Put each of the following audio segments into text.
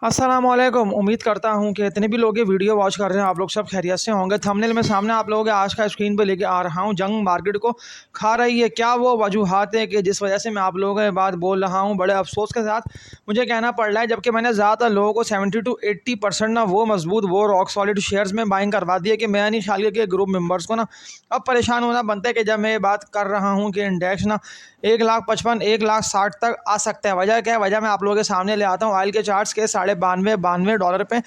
अस्सलामुअलैकुम। उम्मीद करता हूँ कि इतने भी लोग ये वीडियो वॉच कर रहे हैं आप लोग सब खैरियत से होंगे। थंबनेल में सामने आप लोगों के आज का स्क्रीन पे लेके आ रहा हूँ। जंग मार्केट को खा रही है। क्या वो वजूहात है कि जिस वजह से मैं आप लोगों के बात बोल रहा हूँ, बड़े अफसोस के साथ मुझे कहना पड़ रहा है, जबकि मैंने ज़्यादातर लोगों को 70 to 80% ना वो मजबूत वो रॉक सॉलिड शेयर्स में बाइंग करवा दिया कि मैं नहीं ख्याल कि ग्रुप मेंबर्स को ना अब परेशान होना बनता है कि जब मैं ये बात कर रहा हूँ कि इंडेक्स ना 1,55,000 1,60,000 तक आ सकता है। वजह क्या है? वजह मैं आप लोगों के सामने ले आता हूँ। ऑयल के चार्ट्स के $92 पे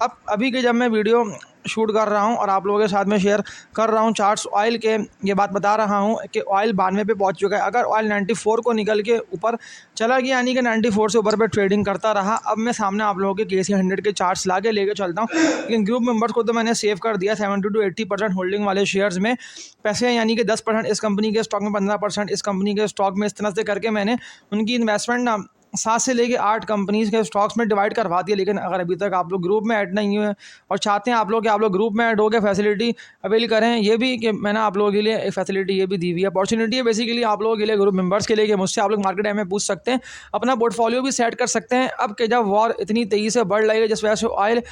अब अभी के जब मैं वीडियो शूट कर रहा हूँ और आप लोगों के साथ में शेयर कर रहा हूँ चार्ट्स ऑयल के, ये बात बता रहा हूँ कि ऑयल 92 पे पहुँच चुका है। अगर ऑयल 94 को निकल के ऊपर चला गया, यानी कि 94 से ऊपर पे ट्रेडिंग करता रहा, अब मैं सामने आप लोगों के KC 100 के चार्ट्स ला के लेके चलता हूँ। लेकिन ग्रुप मेंबर्स को तो मैंने सेव कर दिया 70 to 80% होल्डिंग वाले शेयर्स में पैसे, यानी कि 10% इस कंपनी के स्टॉक में, 15% इस कंपनी के स्टॉक में, इस तरह से करके मैंने उनकी इन्वेस्टमेंट ना 7 से लेके 8 कंपनीज़ के स्टॉक्स में डिवाइड करवा दिया। लेकिन अगर अभी तक आप लोग ग्रुप में ऐड नहीं हुए और चाहते हैं आप लोग कि आप लोग ग्रुप में ऐड हो के फैसिलिटी अवेल करें, ये भी कि मैंने आप लोगों के लिए एक फैसिलिटी ये भी दी हुई है, अपॉर्चुनिटी है बेसिकली आप लोगों के लिए, ग्रुप मेंबर्स के लिए, कि मुझसे आप लोग मार्केट टाइम में पूछ सकते हैं, अपना पोर्टफोलियो भी सेट कर सकते हैं। अब कि जब वॉर इतनी तेज़ी से बढ़ रही है, जिस वजह से ऑयल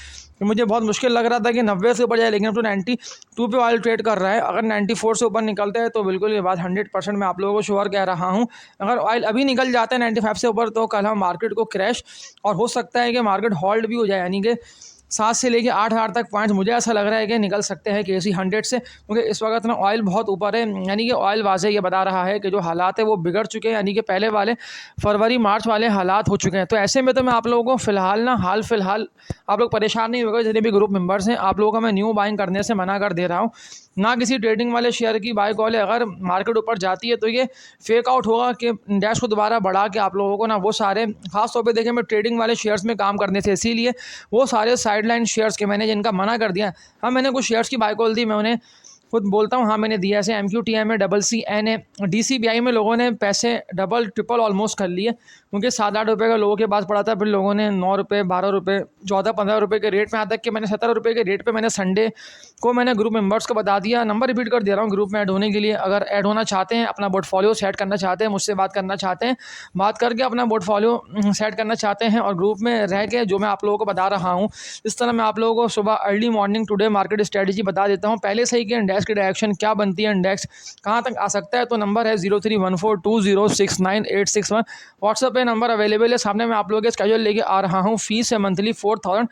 मुझे बहुत मुश्किल लग रहा था कि 90 से ऊपर जाए, लेकिन अब तो 92 पे ऑयल ट्रेड कर रहा है। अगर 94 से ऊपर निकलता है तो बिल्कुल ये बात 100% मैं आप लोगों को श्योर कह रहा हूँ। अगर ऑयल अभी निकल जाता है 95 से ऊपर तो कल हम मार्केट को क्रैश और हो सकता है कि मार्केट होल्ड भी हो जाए, यानी कि 7 से लेके 8,000 तक पॉइंट्स मुझे ऐसा लग रहा है कि निकल सकते हैं KC 100 से, क्योंकि इस वक्त ना ऑयल बहुत ऊपर है। यानी कि ऑयल वाज़े ये बता रहा है कि जो हालात है वो बिगड़ चुके हैं, यानी कि पहले वाले फरवरी मार्च वाले हालात हो चुके हैं। तो ऐसे में तो मैं आप लोगों को फ़िलहाल ना हाल फिलहाल आप लोग परेशान नहीं होगा। जितने भी ग्रुप मेंबर्स हैं आप लोगों का मैं न्यू बाइंग करने से मना कर दे रहा हूँ। ना किसी ट्रेडिंग वाले शेयर की बाय कॉल है। अगर मार्केट ऊपर जाती है तो ये फेक आउट होगा कि इंडेक्स को दोबारा बढ़ा के आप लोगों को ना वो सारे, खास तौर पे देखें मैं ट्रेडिंग वाले शेयर्स में काम करने से, इसीलिए वो सारे साइडलाइन शेयर्स के मैंने जिनका मना कर दिया। हाँ, मैंने कुछ शेयर्स की बाय कॉल दी, मैं उन्हें खुद बोलता हूँ हाँ मैंने दिया। ऐसे MQTM में, CCN है, DCBI में लोगों ने पैसे डबल ट्रिपल ऑलमोस्ट कर लिए, क्योंकि 7-8 रुपये का लोगों के पास पड़ा था, फिर लोगों ने 9 रुपये 12 रुपये 14-15 रुपये के रेट में, यहाँ तक कि मैंने 17 रुपये के रेट पे मैंने संडे को मैंने ग्रुप मेंबर्स को बता दिया। नंबर रिपीट कर दे रहा हूँ ग्रुप में ऐड होने के लिए। अगर ऐड होना चाहते हैं, अपना पोर्टफोलियो सेट करना चाहते हैं, मुझसे बात करना चाहते हैं, बात करके अपना पोर्टफोलियो सेट करना चाहते हैं और ग्रुप में रह के जो मैं आप लोगों को बता रहा हूँ, इस तरह मैं आप लोगों को सुबह early morning today market strategy बता देता हूँ पहले से ही कि इंडेक्स की डायरेक्शन क्या बनती है, इंडेक्स कहाँ तक आ सकता है। तो नंबर है 0314206981। व्हाट्सएप पे नंबर अवेलेबल है। सामने मैं आप लोगों के स्केड्यूल लेके आ रहा हूँ। फीस है मंथली 4,000,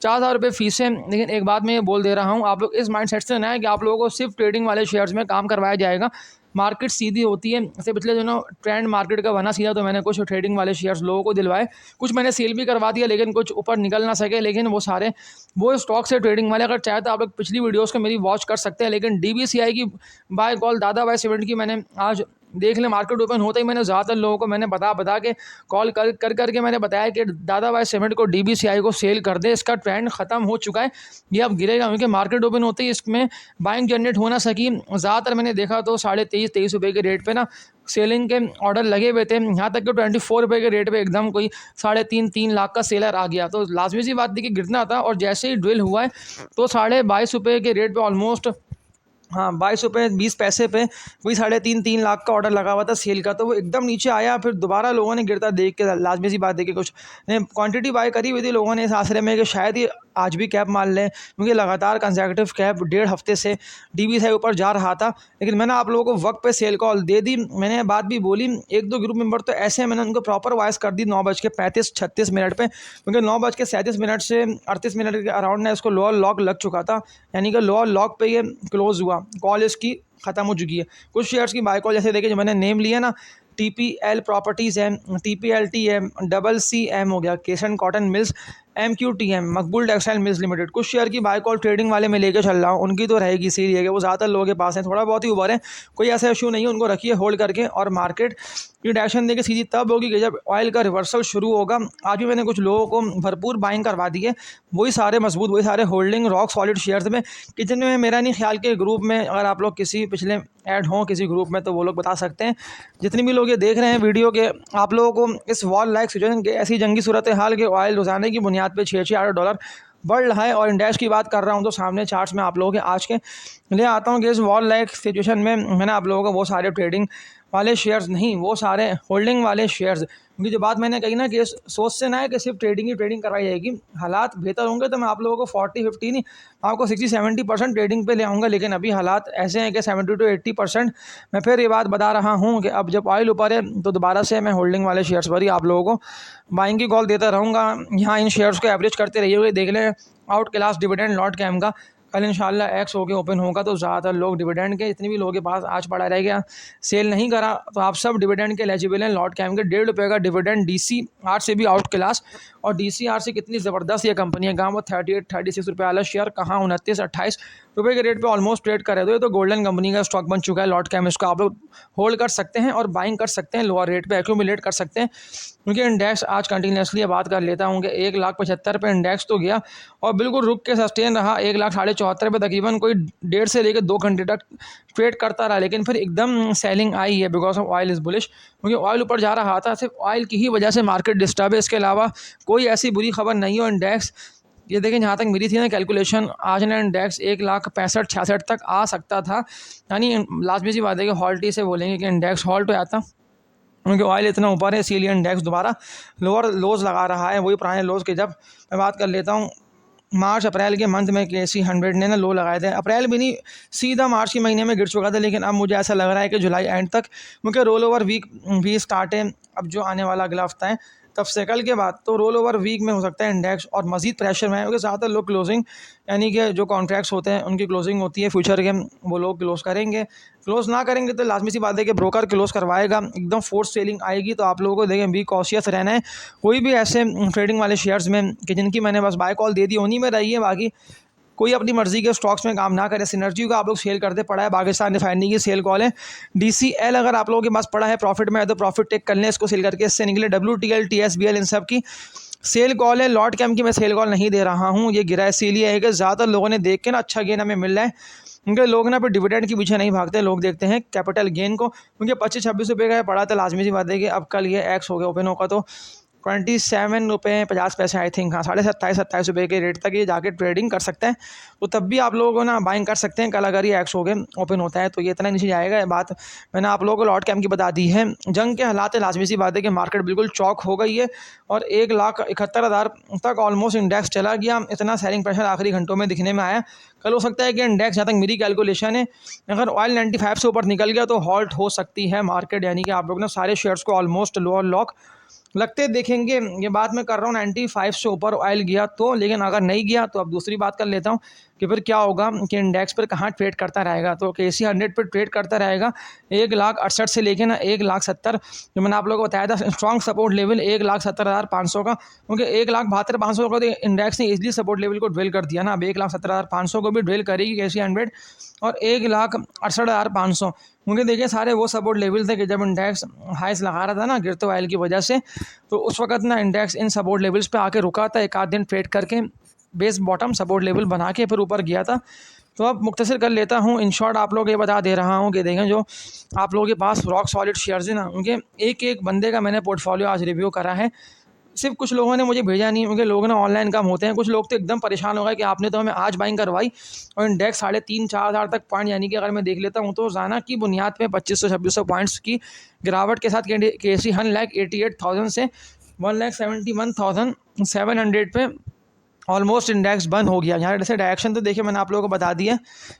4,000 रुपये फीस है। लेकिन एक बात मैं ये बोल दे रहा हूँ, आप लोग इस माइंडसेट से ना है कि आप लोगों को सिर्फ ट्रेडिंग वाले शेयर्स में काम करवाया जाएगा। मार्केट सीधी होती है। जैसे पिछले दिनों ट्रेंड मार्केट का बना सीधा, तो मैंने कुछ ट्रेडिंग वाले शेयर्स लोगों को दिलवाए, कुछ मैंने सेल भी करवा दिया, लेकिन कुछ ऊपर निकल ना सके। लेकिन वो सारे वो स्टॉक से ट्रेडिंग वाले, अगर चाहे तो आप लोग पिछली वीडियोस को मेरी वॉच कर सकते हैं। लेकिन DBCI की बाय कॉल, दादा बाय सीमेंट की, मैंने आज देख लें मार्केट ओपन होते ही मैंने ज़्यादातर लोगों को मैंने बता के कॉल करके मैंने बताया कि दादा बाय सीमेंट को DBCI को सेल कर दे, इसका ट्रेंड ख़त्म हो चुका है, ये अब गिरेगा। क्योंकि मार्केट ओपन होते ही इसमें बाइंग जनरेट हो ना सकी। ज़्यादातर मैंने देखा तो 23.5 रुपये के रेट पे ना सेलिंग के ऑर्डर लगे हुए थे, यहाँ तक कि 24 रुपये के रेट पे एकदम कोई 3.5 लाख का सेलर आ गया। तो लाजमी सी बात थी कि गिरना था, और जैसे ही ड्रिल हुआ है तो 22.5 रुपये के रेट पे ऑलमोस्ट, हाँ 22 रुपये 20 पैसे पे वही 3.5 लाख का ऑर्डर लगा हुआ था सेल का, तो वो एकदम नीचे आया। फिर दोबारा लोगों ने गिरता देख के, लाजमी सी बात है कि कुछ ने क्वांटिटी बाय करी हुई थी लोगों ने इस आसरे में कि शायद ये आज भी कैप मान लें, क्योंकि लगातार कंसेक्यूटिव कैप 1.5 हफ्ते से DBCI ऊपर जा रहा था। लेकिन मैंने आप लोगों को वक्त पे सेल कॉल दे दी, मैंने बात भी बोली। 1-2 ग्रुप मेंबर तो ऐसे हैं, मैंने उनको प्रॉपर वॉइस कर दी 9:35-36 पे, क्योंकि 9:37 से 38 मिनट के अराउंड ना इसको लोअर लॉक लग चुका था, यानी कि लोअर लॉक पे ये क्लोज हुआ, कॉल इसकी ख़त्म हो चुकी है। कुछ शेयर्स की बाय कॉल जैसे देखिए जो मैंने नेम लिया ना, TPL प्रॉपर्टीज़ है, TPLT है, CCM हो गया, केसन कॉटन मिल्स, MQTM मकबूल टेक्सटाइल मिल्स लिमिटेड। कुछ शेयर की बाय कॉल ट्रेडिंग वाले में लेके चल रहा हूँ, उनकी तो रहेगी, इसीलिए कि वो ज़्यादातर लोगों के पास है, थोड़ा बहुत ही ऊपर है, कोई ऐसा इशू नहीं है, उनको रखिए होल्ड करके। और मार्केट की डायरेक्शन देखिए सीधी तब होगी कि जब ऑयल का रिवर्सल शुरू होगा। आज भी मैंने कुछ लोगों को भरपूर बाइंग करवा दी है, वही सारे मजबूत, वही सारे होल्डिंग रॉक सॉलिड शेयर्स में। किचन में मेरा नहीं ख्याल के ग्रुप में अगर आप लोग किसी पिछले ऐड हों किसी ग्रुप में तो वो लोग बता सकते हैं। जितने भी लोग ये देख रहे हैं वीडियो के, आप लोगों को इस वॉर लाइक सिचुएशन के, ऐसी जंगी सूरत हाल के ऑयल रोजाने की बुनियाद पे 6-8 डॉलर बढ़ रहा है। और इंडेक्स की बात कर रहा हूँ तो सामने चार्ट्स में आप लोगों के आज के ले आता हूँ कि इस वॉर लाइक सिचुएशन में मैंने आप लोगों को वो सारे ट्रेडिंग वाले शेयर्स नहीं, वो सारे होल्डिंग वाले शेयर्स। क्योंकि जो बात मैंने कही ना कि इस सोच से ना है कि सिर्फ ट्रेडिंग ही ट्रेडिंग करवाई जाएगी। हालात बेहतर होंगे तो मैं आप लोगों को 40-50 नहीं, आपको 60-70% ट्रेडिंग पे ले आऊँगा। लेकिन अभी हालात ऐसे हैं कि 70-80%। मैं फिर ये बात बता रहा हूँ कि अब जब ऑयल ऊपर है तो दोबारा से मैं होल्डिंग वाले शेयर्स पर ही आप लोगों को बाइंग की कॉल देता रहूँगा। यहाँ इन शेयर्स को एवरेज करते रहिएगा। देख लें आउट क्लास डिविडेंड लॉट कैम का कल इंशाल्लाह एक्स होके ओपन होगा तो ज़्यादातर लोग डिविडेंड के, इतने भी लोगों के पास आज पड़ा रह गया सेल नहीं करा, तो आप सब डिविडेंड के एलिजिबल हैं। लॉट कैम के ₹1.5 का डिविडेंड DCR से भी आउट क्लास। और DCR से कितनी ज़बरदस्त ये कंपनी है, कहाँ वो 38-36 रुपये वाला शेयर, कहाँ 29-28 रुपये के रेट पे ऑलमोस्ट ट्रेड कर रहे थे। तो गोल्डन कंपनी का स्टॉक बन चुका है लॉट कैम। इसको आप लोग होल्ड कर सकते हैं और बाइंग कर सकते हैं, लोअर रेट पे एक्यूमुलेट कर सकते हैं। क्योंकि इंडेक्स आज कंटिन्यूसली बात कर लेता हूँ कि 1,75,000 पे इंडेक्स तो गया और बिल्कुल रुक के सस्टेन रहा 1,74,500 पे, तकरीबन कोई 1.5 से लेकर 2 घंटे तक ट्रेड करता रहा। लेकिन फिर एकदम सेलिंग आई है because of oil is bullish. क्योंकि ऑयल ऊपर जा रहा था, सिर्फ ऑयल की ही वजह से मार्केट डिस्टर्ब है, इसके अलावा कोई ऐसी बुरी खबर नहीं हो। इंडेक्स ये देखें, जहाँ तक मेरी थी ना कैलकुलेशन, आज ना इंडेक्स 1,65,000-66,000 तक आ सकता था। यानी लाजमी सी बात है कि हॉल्टी से बोलेंगे कि इंडेक्स हॉल्ट हो जाता, क्योंकि ऑयल इतना ऊपर है, इसीलिए इंडेक्स दोबारा लोअर लोज लगा रहा है, वही पुराने लोज के। जब मैं बात कर लेता हूँ मार्च अप्रैल के मंथ में KSE 100 ने ना लो लगाए थे, अप्रैल भी नहीं सीधा मार्च के महीने में गिर चुका था। लेकिन अब मुझे ऐसा लग रहा है कि जुलाई एंड तक, क्योंकि रोल ओवर वीक भी स्टार्ट है अब जो आने वाला अगला हफ्ता है, तब से कल के बाद तो रोल ओवर वीक में हो सकता है इंडेक्स और मजीद प्रेशर में है। क्योंकि ज़्यादातर लोग क्लोजिंग, यानी कि जो कॉन्ट्रैक्ट्स होते हैं उनकी क्लोजिंग होती है फ्यूचर के, वो लोग क्लोज करेंगे। क्लोज ना करेंगे तो लाजमी सी बात है कि ब्रोकर क्लोज करवाएगा, एकदम फोर्स सेलिंग आएगी। तो आप लोगों को देखें बी कॉशियस रहना है। कोई भी ऐसे ट्रेडिंग वाले शेयर्स में कि जिनकी मैंने बस बाय कॉल दे दी, उन्हीं में रही है। बाकी कोई अपनी मर्जी के स्टॉक्स में काम ना करे। सिनर्जी का आप लोग सेल करते पड़ा है, पाकिस्तान रिफाइनरी की सेल कॉल है। DCL अगर आप लोगों के पास पड़ा है प्रॉफिट में है तो प्रॉफिट टेक कर लें, इसको सेल करके इससे निकले। WTL TSBL इन सब की सेल कॉल है। लॉट कैम की मैं सेल कॉल नहीं दे रहा हूँ, ये गिरा इसीलिए है कि ज़्यादातर लोगों ने देख के ना अच्छा गेन हमें मिल रहा है। क्योंकि लोग ना फिर डिविडेंड के पीछे नहीं भागते, लोग देखते हैं कैपिटल गेन को। क्योंकि 25-26 रुपये का पड़ा था, लाजमी सी बात है कि अब कल ये एक्स हो गया ओपन होगा तो 27.50 आई थिंक, हाँ 27-28 रुपये के रेट तक ये जाके ट्रेडिंग कर सकते हैं। तो तब भी आप लोगों को ना बाइंग कर सकते हैं कल अगर ये एक्स हो गए ओपन होता है तो ये इतना नीचे जाएगा। ये बात मैंने आप लोगों को लॉट कैम की बता दी है। जंग के हालात है, लाजमी सी बात है कि मार्केट बिल्कुल चौक हो गई है और 1,71,000 तक ऑलमोस्ट इंडेक्स चला गया। इतना सेलिंग प्रेशर आखिरी घंटों में दिखने में आया। कल हो सकता है कि इंडेक्स, जहाँ तक मेरी कैलकुलेशन है, अगर ऑयल 95 से ऊपर निकल गया तो हॉल्ट हो सकती है मार्केट। यानी कि आप लोग ना सारे शेयर्स को ऑलमोस्ट लोअर लॉक लगते देखेंगे। ये बात मैं कर रहा हूँ 95 से ऊपर ऑयल गया तो, लेकिन अगर नहीं गया तो अब दूसरी बात कर लेता हूँ कि फिर क्या होगा कि इंडेक्स पर कहाँ ट्रेड करता रहेगा। तो KSE 100 पर ट्रेड करता रहेगा 1,68,000 से लेके ना 1,70,000, जो मैंने आप लोगों को बताया था स्ट्रॉन्ग सपोर्ट लेवल 1,70,500 का। क्योंकि 1,72,500 का तो इंडेक्स ने इजीली सपोर्ट लेवल को ड्रिल कर दिया ना। अब 1,70,500 को भी ड्रिल करेगी KSE 100 और 1,68,500। क्योंकि देखिए सारे वो सपोर्ट लेवल थे कि जब इंडेक्स हाइस लगा रहा था ना गिरते ऑयल की वजह से, तो उस वक्त ना इंडेक्स इन सपोर्ट लेवल्स पे आके रुका था, एक आध दिन ट्रेड करके बेस बॉटम सपोर्ट लेवल बना के फिर ऊपर गया था। तो अब मुख्तसर कर लेता हूँ, इन शॉर्ट आप लोग ये बता दे रहा हूँ कि देखें जो आप लोगों के पास रॉक सॉलिड शेयर्स हैं ना, उनके एक एक बंदे का मैंने पोर्टफोलियो आज रिव्यू करा है। सिर्फ कुछ लोगों ने मुझे भेजा नहीं, क्योंकि लोग ना ऑनलाइन कम होते हैं। कुछ लोग तो एकदम परेशान हो गए कि आपने तो हमें आज बाइंग करवाई और इंडेक्स 3,500-4,000 हज़ार तक पॉइंट, यानी कि अगर मैं देख लेता हूँ तो रोजाना की बुनियाद पे 2500-2600 पॉइंट्स की गिरावट के साथ KSE 1,88,000 से 1,71,700 पे ऑलमोस्ट इंडेक्स बंद हो गया। यहाँ जैसे डायरेक्शन तो देखिए मैंने आप लोगों को बता दिया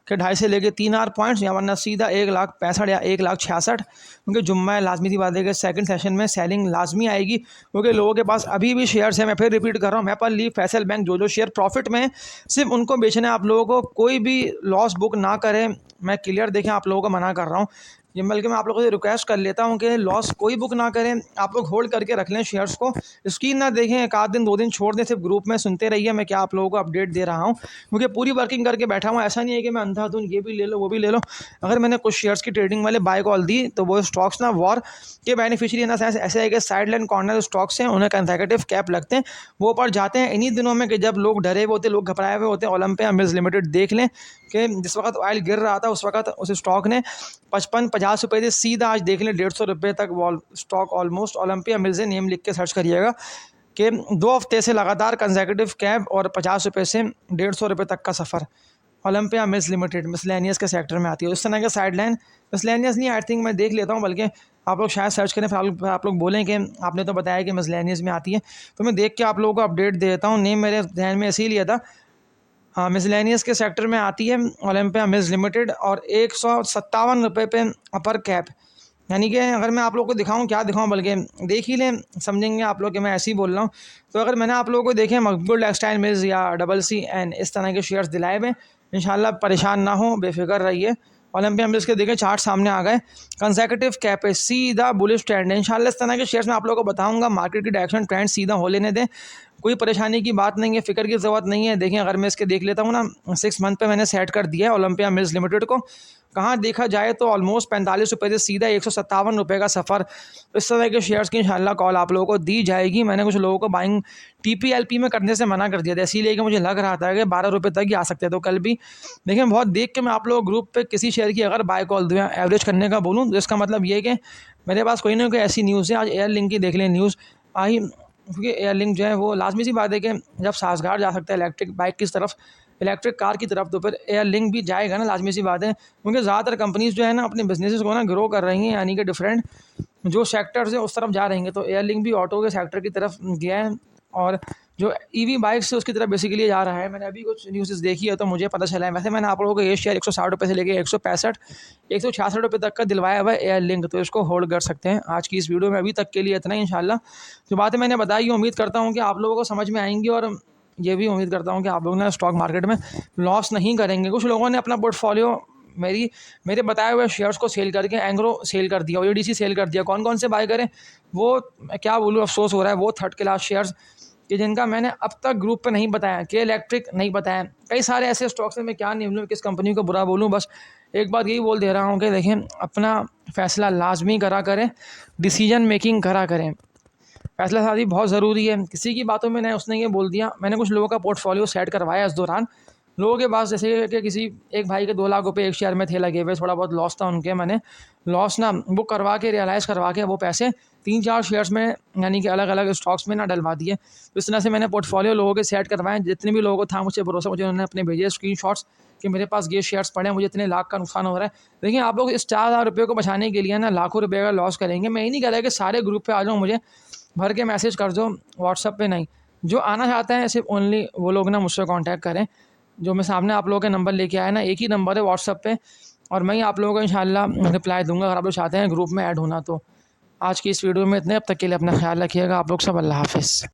कि 2.5 से लेके 3 आर पॉइंट्स, या वरना सीधा 1,65,000 या 1,66,000। क्योंकि जुम्मा है, लाजमी सी बात है कि सेकंड सेशन में सेलिंग लाजमी आएगी। क्योंकि लोगों के पास अभी भी शेयर्स हैं, मैं फिर रिपीट कर रहा हूँ, मेपल लीफ, फैसल बैंक, जो शेयर प्रॉफिट में सिर्फ उनको बेचना है। आप लोगों को कोई भी लॉस बुक ना करें, मैं क्लियर देखें आप लोगों को मना कर रहा हूँ। ये बल्कि मैं आप लोगों से रिक्वेस्ट कर लेता हूँ कि लॉस कोई बुक ना करें, आप लोग होल्ड करके रख लें शेयर्स को, स्क्रीन ना देखें, एक आध दिन 2 दिन छोड़ दें, सिर्फ ग्रुप में सुनते रहिए मैं क्या आप लोगों को अपडेट दे रहा हूँ। क्योंकि पूरी वर्किंग करके बैठा हूँ, ऐसा नहीं है कि मैं अंधाधुन ये भी ले लो वो भी ले लो। अगर मैंने कुछ शेयर्स की ट्रेडिंग वाले बाय कॉल दी तो वो स्टॉक्स ना वॉर के बेनिफिशियरी ना ऐसे है कि साइड लाइन कॉर्नर स्टॉक्स हैं, उन्हें कंसेक्यूटिव कैप लगते हैं, वो ऊपर जाते हैं इन्हीं दिनों में कि जब लोग डरे हुए होते, लोग घबराए हुए होते हैं। ओलंपिया मिल्स लिमिटेड देख लें कि जिस वक्त ऑयल गिर रहा था उस वक्त उस स्टॉक ने 55-50 रुपये से सीधा आज देख लें 150 रुपये तक wall stock almost. Olympia mills से नेम लिख के सर्च करिएगा कि 2 हफ्ते से लगातार कंसेक्यूटिव कैप और 50 रुपये से 150 रुपये तक का सफ़र। ओलंपिया मिल्स लिमिटेड मिसलेनियस के सेक्टर में आती है। इस तरह के साइडलाइन मिसलेनियस नहीं, आई थिंक मैं देख लेता हूँ, बल्कि आप लोग शायद सर्च करें, फिर आप लोग बोलें कि आपने तो बताया कि मिसलेनियस में आती है, तो मैं देख के आप लोगों को अपडेट दे देता हूँ। नेम मेरे ध्यान में इसीलिए था। हाँ, मिसलेनियस के सेक्टर में आती है ओलंपिया मिल्स लिमिटेड, और 157 रुपये पे अपर कैप, यानी कि अगर मैं आप लोगों को दिखाऊं, क्या दिखाऊं, बल्कि देख ही लें, समझेंगे आप लोग कि मैं ऐसे ही बोल रहा हूँ। तो अगर मैंने आप लोगों को देखें मकबूल टेक्सटाइल मिल्स या CCN इस तरह के शेयर्स दिलाए हुए, इंशाल्लाह परेशान ना हो, बेफिक्र रहिए। ओलंपिया मिल्स के देखें चार्ट सामने आ गए, कंसेक्यूटिव कैप है, सीधा बुलिश ट्रेंड है। इंशाल्लाह इस तरह के शेयर्स मैं आप लोगों को बताऊंगा, मार्केट की डायरेक्शन ट्रेंड सीधा हो लेने दें, कोई परेशानी की बात नहीं है, फिक्र की ज़रूरत नहीं है। देखिए अगर मैं इसके देख लेता हूँ ना, 6 मंथ पे मैंने सेट कर दिया है ओलंपिया मिल्स लिमिटेड को। कहाँ देखा जाए तो ऑलमोस्ट 45 रुपये से सीधा 157 रुपये का सफ़र। इस तरह के शेयर्स की इंशाल्लाह कॉल आप लोगों को दी जाएगी। मैंने कुछ लोगों को बाइंग TPLP में करने से मना कर दिया था, इसीलिए कि मुझे लग रहा था कि 12 रुपये तक ही आ सकते, तो कल भी देखिए बहुत देख के मैं आप लोगों ग्रुप पे किसी शेयर की अगर बाय कॉल दूँ एवरेज करने का बोलूँ, तो इसका मतलब ये है कि मेरे पास कोई ना कोई ऐसी न्यूज़ है। आज एयरलिंक की देख लें न्यूज़ आई, क्योंकि एयरलिंक जो है वो लाजमी सी बात है कि जब सासगार जा सकता है इलेक्ट्रिक बाइक की तरफ, इलेक्ट्रिक कार की तरफ, तो फिर एयरलिंक भी जाएगा ना, लाजमी सी बात है। क्योंकि ज़्यादातर कंपनीज़ जो है ना अपने बिजनेसेस को ना ग्रो कर रही हैं, यानी कि डिफरेंट जो सेक्टर्स हैं उस तरफ जा रही हैं। तो एयरलिंक भी ऑटो के सेक्टर की तरफ गया है, और जो EV बाइक्स है उसकी तरफ बेसिकली जा रहा है। मैंने अभी कुछ न्यूज़ देखी है तो मुझे पता चला है। वैसे मैंने आप लोगों को ये शेयर 160 रुपये से लेकर 165 166 रुपये तक का दिलवाया हुआ है एयरलिंक, तो इसको होल्ड कर सकते हैं। आज की इस वीडियो में अभी तक के लिए इतना ही। इंशाल्लाह जो बातें मैंने बताई उम्मीद करता हूँ कि आप लोगों को समझ में आएंगी, और ये भी उम्मीद करता हूँ कि आप लोग ना स्टॉक मार्केट में लॉस नहीं करेंगे। कुछ लोगों ने अपना पोर्टफोलियो मेरे बताए हुए शेयर्स को सेल करके एंग्रो सेल कर दिया, ODC सेल कर दिया। कौन कौन से बाय करें वो क्या बोलूँ, अफसोस हो रहा है। वो थर्ड क्लास शेयर्स कि जिनका मैंने अब तक ग्रुप पे नहीं बताया, के इलेक्ट्रिक नहीं बताया, कई सारे ऐसे स्टॉक्स हैं, मैं क्या नहीं बोलूँ, किस कंपनी को बुरा बोलूँ। बस एक बात यही बोल दे रहा हूँ कि देखें अपना फ़ैसला लाजमी करा करें, डिसीजन मेकिंग करा करें। फैसला साजी बहुत ज़रूरी है, किसी की बातों में नहीं उसने ये बोल दिया। मैंने कुछ लोगों का पोर्टफोलियो सेट करवाया इस दौरान। लोगों के पास जैसे कि किसी एक भाई के 2 लाख रुपए एक शेयर में थे लगे हुए, थोड़ा बहुत लॉस था उनके, मैंने लॉस ना बुक करवा के रियलाइज़ करवा के वो पैसे 3-4 शेयर्स में यानी कि अलग अलग स्टॉक्स में ना डलवा दिए। तो इस तरह से मैंने पोर्टफोलियो लोगों के सेट करवाए। जितने भी लोगों को था मुझे भरोसा, मुझे उन्होंने अपने भेजे स्क्रीनशॉट्स कि मेरे पास ये शेयर्स पड़े हैं, मुझे इतने लाख का नुकसान हो रहा है। देखिए आप लोग इस 4,000 रुपये को बचाने के लिए ना लाखों रुपये का लॉस करेंगे। मैं ये नहीं कह रहा कि सारे ग्रुप पे आ जाओ, मुझे भर के मैसेज कर दो व्हाट्सअप पे, नहीं। जो आना चाहते हैं सिर्फ ओनली वो लोग ना मुझसे कांटेक्ट करें। जो मैं सामने आप लोगों के नंबर लेके आया ना, एक ही नंबर है व्हाट्सअप पे, और मैं ही आप लोगों को इंशाल्लाह रिप्लाई दूंगा अगर आप लोग चाहते हैं ग्रुप में ऐड होना। तो आज की इस वीडियो में इतने, अब तक के लिए अपना ख्याल रखिएगा आप लोग सब। अल्लाह हाफ़िज़।